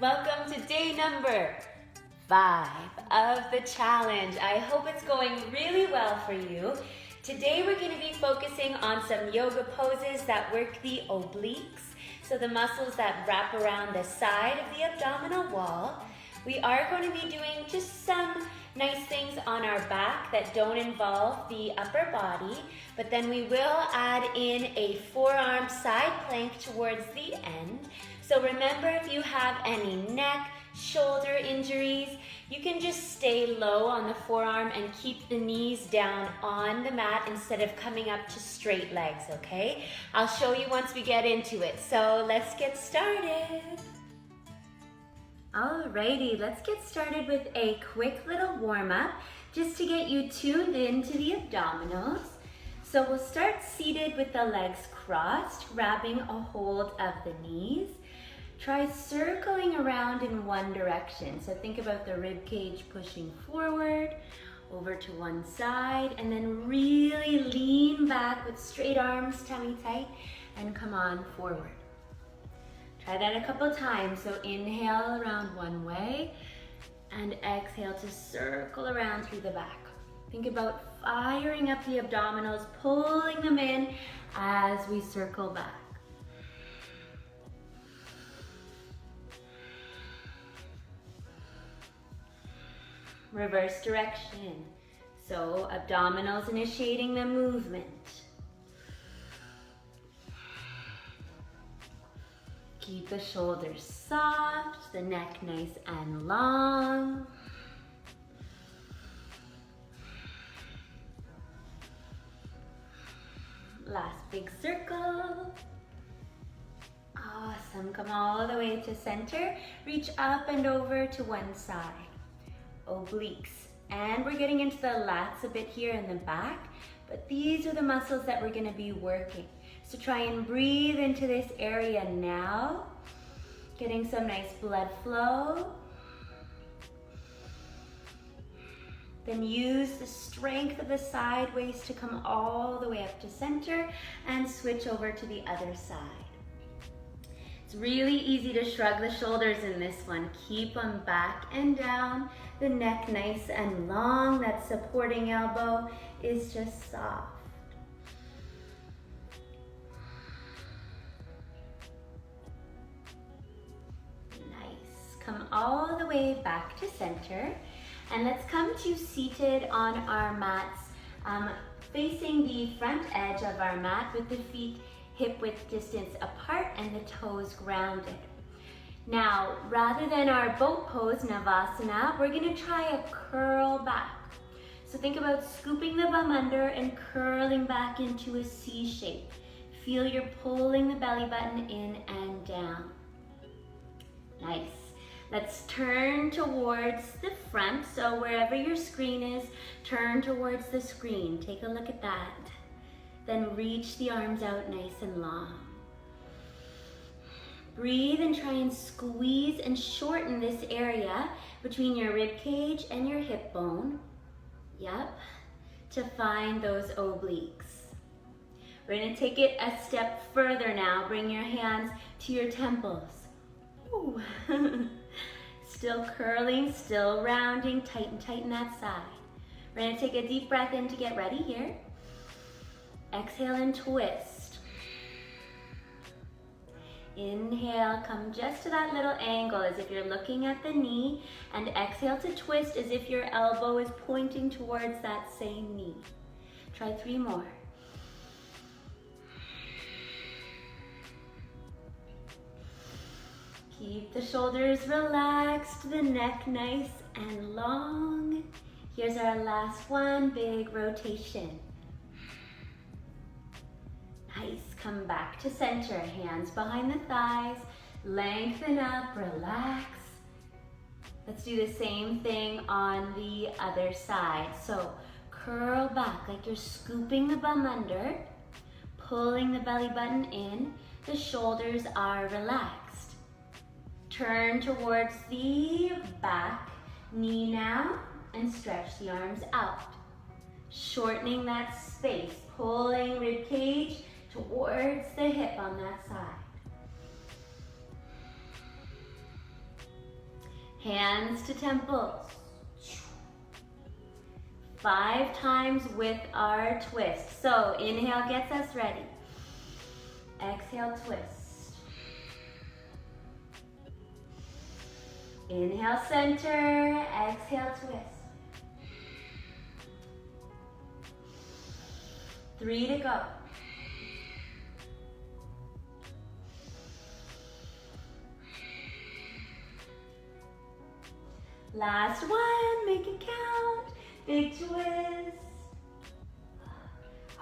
Welcome to day number 5 of the challenge. I hope it's going really well for you. Today we're going to be focusing on some yoga poses that work the obliques, so the muscles that wrap around the side of the abdominal wall. We are going to be doing just some nice things on our back that don't involve the upper body, but then we will add in a forearm side plank towards the end. So remember, if you have any neck, shoulder injuries, you can just stay low on the forearm and keep the knees down on the mat instead of coming up to straight legs, okay? I'll show you once we get into it. So let's get started. Alrighty, let's get started with a quick little warm-up just to get you tuned into the abdominals. So we'll start seated with the legs crossed, grabbing a hold of the knees. Try circling around in one direction. So think about the rib cage pushing forward, over to one side, and then really lean back with straight arms, tummy tight, and come on forward. Try that a couple times. So inhale around one way, and exhale to circle around through the back. Think about firing up the abdominals, pulling them in as we circle back. Reverse direction. So abdominals initiating the movement. Keep the shoulders soft, the neck nice and long. Last big circle. Awesome. Come all the way to center. Reach up and over to one side. Obliques. And we're getting into the lats a bit here in the back, but these are the muscles that we're going to be working. So try and breathe into this area now, getting some nice blood flow. Then use the strength of the side waist to come all the way up to center and switch over to the other side. It's really easy to shrug the shoulders in this one. Keep them back and down. The neck nice and long. That supporting elbow is just soft. Nice. Come all the way back to center. And let's come to seated on our mats, facing the front edge of our mat with the feet hip-width distance apart and the toes grounded. Now, rather than our boat pose, Navasana, we're going to try a curl back. So think about scooping the bum under and curling back into a C shape. Feel you're pulling the belly button in and down. Nice. Let's turn towards the front. So wherever your screen is, turn towards the screen. Take a look at that. Then reach the arms out nice and long. Breathe and try and squeeze and shorten this area between your rib cage and your hip bone. Yep, to find those obliques. We're going to take it a step further now. Bring your hands to your temples. Ooh. Still curling, still rounding. Tighten that side. We're going to take a deep breath in to get ready here. Exhale and twist. Inhale, come just to that little angle as if you're looking at the knee, and exhale to twist as if your elbow is pointing towards that same knee. Try 3 more. Keep the shoulders relaxed, the neck nice and long. Here's our last one, big rotation. Nice, come back to center, hands behind the thighs, lengthen up, relax. Let's do the same thing on the other side. So curl back like you're scooping the bum under, pulling the belly button in, the shoulders are relaxed. Turn towards the back, knee now, and stretch the arms out. Shortening that space, pulling rib cage towards the hip on that side. Hands to temples. 5 times with our twist. So inhale gets us ready. Exhale, twist. Inhale, center. Exhale, twist. 3 to go. Last one, make it count. Big twist.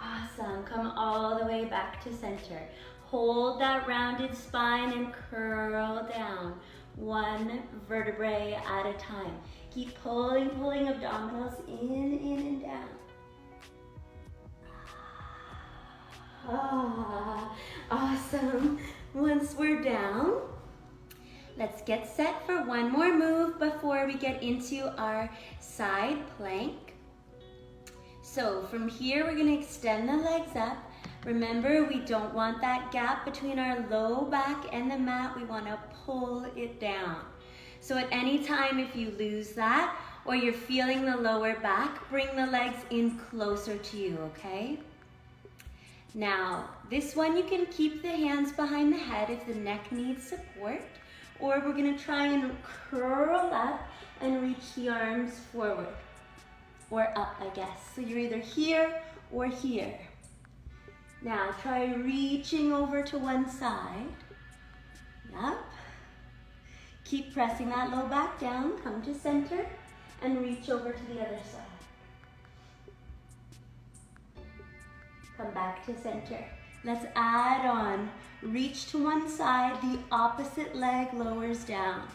Awesome, come all the way back to center. Hold that rounded spine and curl down. 1 vertebrae at a time. Keep pulling abdominals in and down. Awesome. Once we're down, let's get set for one more move before we get into our side plank. So from here, we're gonna extend the legs up. Remember, we don't want that gap between our low back and the mat. We wanna pull it down. So at any time, if you lose that or you're feeling the lower back, bring the legs in closer to you, okay? Now, this one you can keep the hands behind the head if the neck needs support, or we're gonna try and curl up and reach the arms forward, or up, I guess. So you're either here or here. Now, try reaching over to one side. Yep. Keep pressing that low back down, come to center, and reach over to the other side. Come back to center. Let's add on. Reach to one side, the opposite leg lowers down.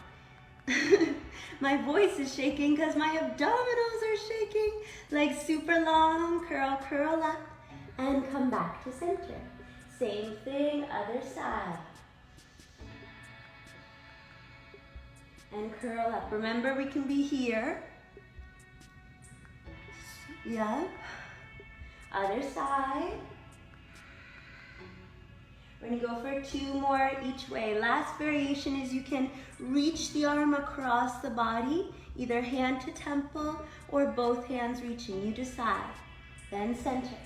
My voice is shaking because my abdominals are shaking. Legs super long, curl up, and come back to center. Same thing, other side. And curl up. Remember, we can be here. Yep. Other side. We're gonna go for 2 more each way. Last variation is you can reach the arm across the body, either hand to temple or both hands reaching. You decide. Then center.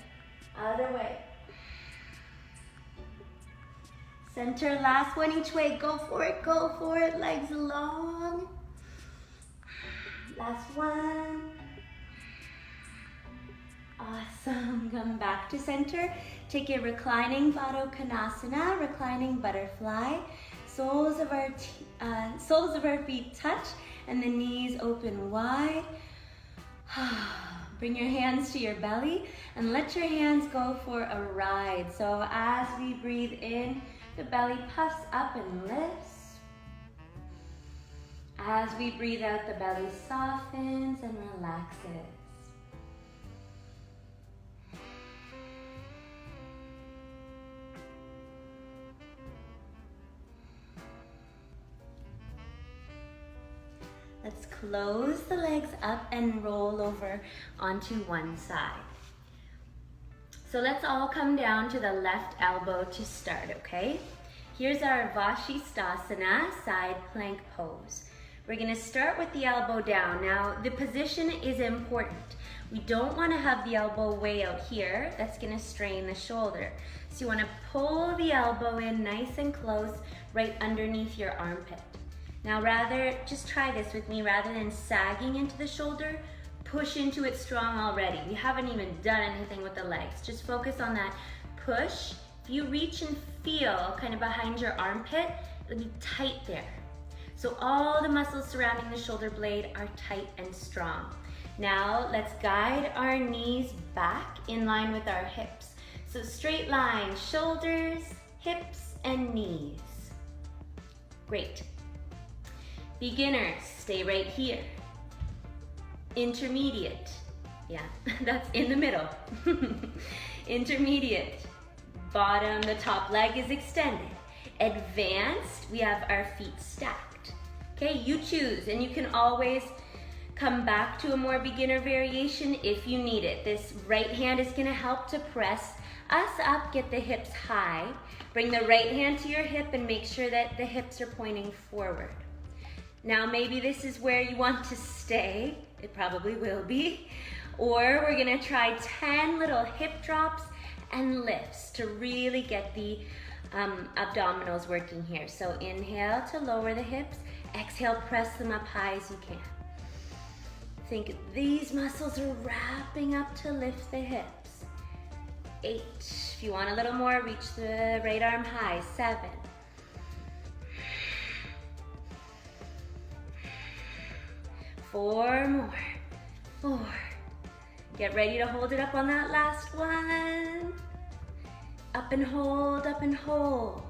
Other way. Center, last one each way. Go for it. Legs long. Last one. Awesome. Come back to center. Take a reclining Vasisthasana, reclining butterfly. Soles of our feet touch and the knees open wide. Bring your hands to your belly and let your hands go for a ride. So as we breathe in, the belly puffs up and lifts. As we breathe out, the belly softens and relaxes. Let's close the legs up and roll over onto one side. So let's all come down to the left elbow to start, okay? Here's our Vasisthasana side plank pose. We're gonna start with the elbow down. Now, the position is important. We don't wanna have the elbow way out here. That's gonna strain the shoulder. So you wanna pull the elbow in nice and close right underneath your armpit. Now just try this with me, rather than sagging into the shoulder, push into it strong already. We haven't even done anything with the legs. Just focus on that push. If you reach and feel kind of behind your armpit, it'll be tight there. So all the muscles surrounding the shoulder blade are tight and strong. Now let's guide our knees back in line with our hips. So straight line, shoulders, hips, and knees. Great. Beginners, stay right here. Intermediate, yeah, that's in the middle. Intermediate, bottom, the top leg is extended. Advanced, we have our feet stacked. Okay, you choose, and you can always come back to a more beginner variation if you need it. This right hand is gonna help to press us up, get the hips high. Bring the right hand to your hip and make sure that the hips are pointing forward. Now maybe this is where you want to stay. It probably will be. Or we're gonna try 10 little hip drops and lifts to really get the abdominals working here. So inhale to lower the hips, exhale, press them up high as you can. Think these muscles are wrapping up to lift the hips. 8, if you want a little more, reach the right arm high. 7. 4 more. 4. Get ready to hold it up on that last one. Up and hold, up and hold.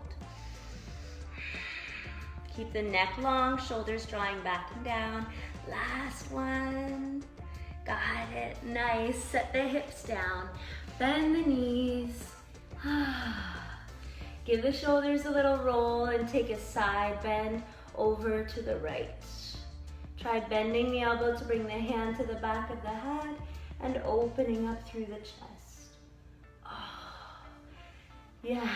Keep the neck long, shoulders drawing back and down. Last one. Got it, nice. Set the hips down. Bend the knees. Give the shoulders a little roll and take a side bend over to the right. Try bending the elbow to bring the hand to the back of the head and opening up through the chest. Oh, yeah.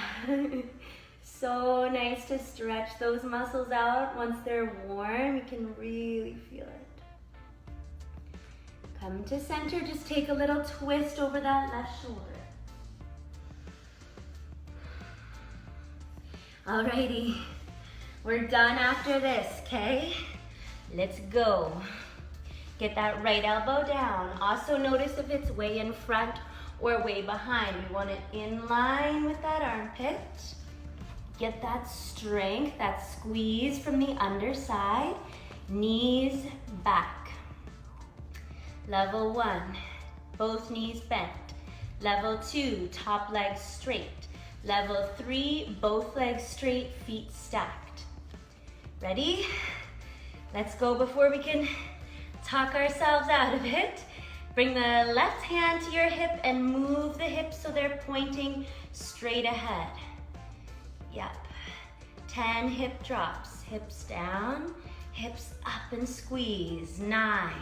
So nice to stretch those muscles out. Once they're warm, you can really feel it. Come to center, just take a little twist over that left shoulder. Alrighty, we're done after this, okay? Let's go. Get that right elbow down. Also notice if it's way in front or way behind. We want it in line with that armpit. Get that strength, that squeeze from the underside. Knees back. Level 1, both knees bent. Level 2, top leg straight. Level 3, both legs straight, feet stacked. Ready? Let's go before we can talk ourselves out of it. Bring the left hand to your hip and move the hips so they're pointing straight ahead. Yep. 10 hip drops. Hips down, hips up and squeeze. 9.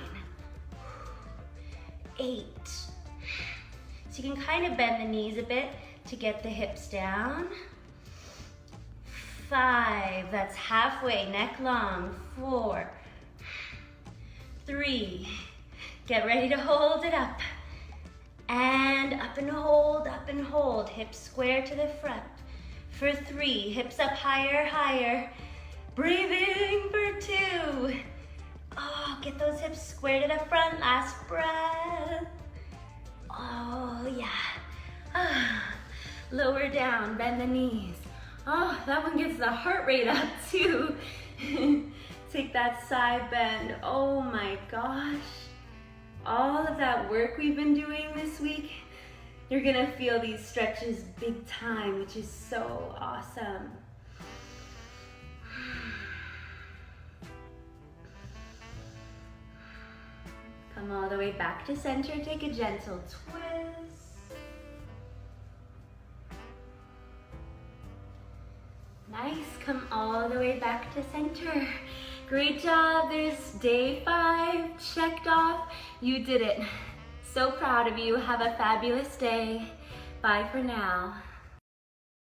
8. So you can kind of bend the knees a bit to get the hips down. 5, that's halfway, neck long. 4, 3, get ready to hold it up. And up and hold, hips square to the front. For 3, hips up higher, higher. Breathing for 2. Oh, get those hips square to the front, last breath. Oh, yeah. Lower down, bend the knees. Oh, that one gets the heart rate up too. Take that side bend. Oh my gosh. All of that work we've been doing this week, you're gonna feel these stretches big time, which is so awesome. Come all the way back to center, take a gentle twist. Nice, come all the way back to center. Great job, there's day 5 checked off. You did it. So proud of you, have a fabulous day. Bye for now.